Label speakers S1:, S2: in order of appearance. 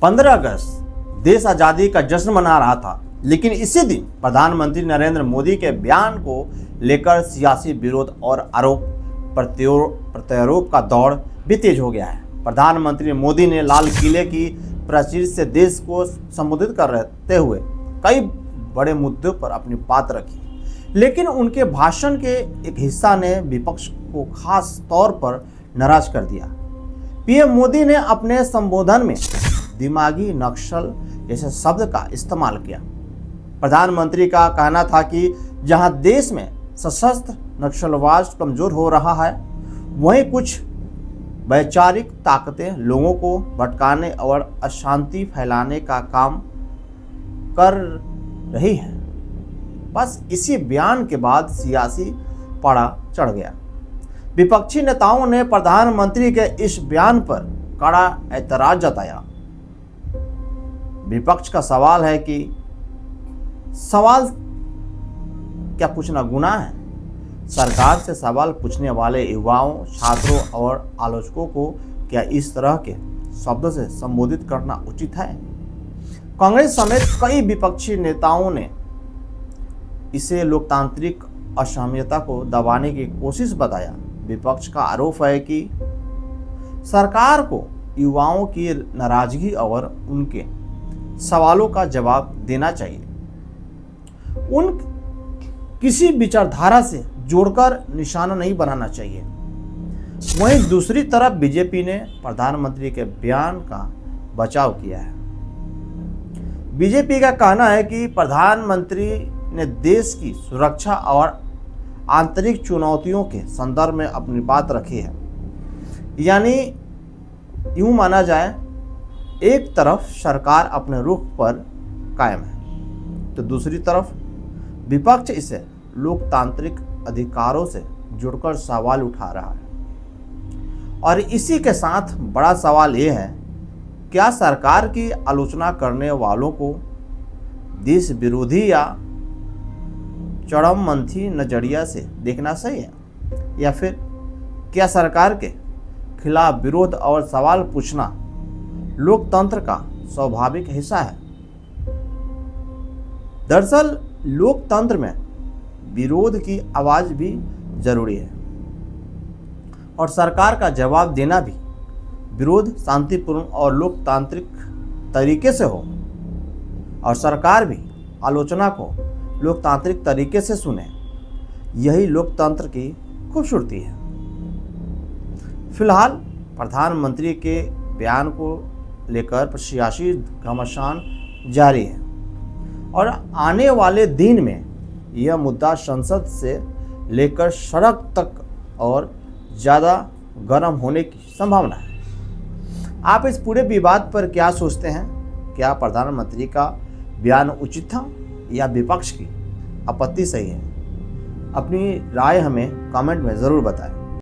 S1: 15 अगस्त देश आजादी का जश्न मना रहा था, लेकिन इसी दिन प्रधानमंत्री नरेंद्र मोदी के बयान को लेकर सियासी विरोध और आरोप प्रत्यारोप का दौर भी तेज हो गया है। प्रधानमंत्री मोदी ने लाल किले की प्राचीर से देश को संबोधित करते हुए कई बड़े मुद्दों पर अपनी बात रखी, लेकिन उनके भाषण के एक हिस्सा ने विपक्ष को खास तौर पर नाराज कर दिया। पीएम मोदी ने अपने संबोधन में दिमागी नक्सल जैसे शब्द का इस्तेमाल किया। प्रधानमंत्री का कहना था कि जहां देश में सशस्त्र नक्सलवाद कमजोर हो रहा है, वहीं कुछ वैचारिक ताकतें लोगों को भटकाने और अशांति फैलाने का काम कर रही हैं। बस इसी बयान के बाद सियासी पारा चढ़ गया। विपक्षी नेताओं ने प्रधानमंत्री के इस बयान पर कड़ा ऐतराज जताया। विपक्ष का सवाल है कि सवाल क्या पूछना गुनाह है? सरकार से सवाल पूछने वाले युवाओं, छात्रों और आलोचकों को क्या इस तरह के शब्दों से संबोधित करना उचित है? कांग्रेस समेत कई विपक्षी नेताओं ने इसे लोकतांत्रिक असहमयता को दबाने की कोशिश बताया। विपक्ष का आरोप है कि सरकार को युवाओं की नाराजगी और उनके सवालों का जवाब देना चाहिए, उन किसी विचारधारा से जोड़कर निशाना नहीं बनाना चाहिए। वहीं दूसरी तरफ बीजेपी ने प्रधानमंत्री के बयान का बचाव किया है। बीजेपी का कहना है कि प्रधानमंत्री ने देश की सुरक्षा और आंतरिक चुनौतियों के संदर्भ में अपनी बात रखी है। यानी यूं माना जाए, एक तरफ सरकार अपने रुख पर कायम है, तो दूसरी तरफ विपक्ष इसे लोकतांत्रिक अधिकारों से जुड़कर सवाल उठा रहा है। और इसी के साथ बड़ा सवाल यह है, क्या सरकार की आलोचना करने वालों को देश विरोधी या चरमपंथी नजरिया से देखना सही है, या फिर क्या सरकार के खिलाफ विरोध और सवाल पूछना लोकतंत्र का स्वाभाविक हिस्सा है? दरअसल लोकतंत्र में विरोध की आवाज भी जरूरी है और सरकार का जवाब देना भी। विरोध शांतिपूर्ण और लोकतांत्रिक तरीके से हो और सरकार भी आलोचना को लोकतांत्रिक तरीके से सुने, यही लोकतंत्र की खूबसूरती है। फिलहाल प्रधानमंत्री के बयान को लेकर सियासी घमासान जारी है और आने वाले दिन में यह मुद्दा संसद से लेकर सड़क तक और ज़्यादा गर्म होने की संभावना है। आप इस पूरे विवाद पर क्या सोचते हैं? क्या प्रधानमंत्री का बयान उचित था या विपक्ष की आपत्ति सही है? अपनी राय हमें कमेंट में ज़रूर बताएं।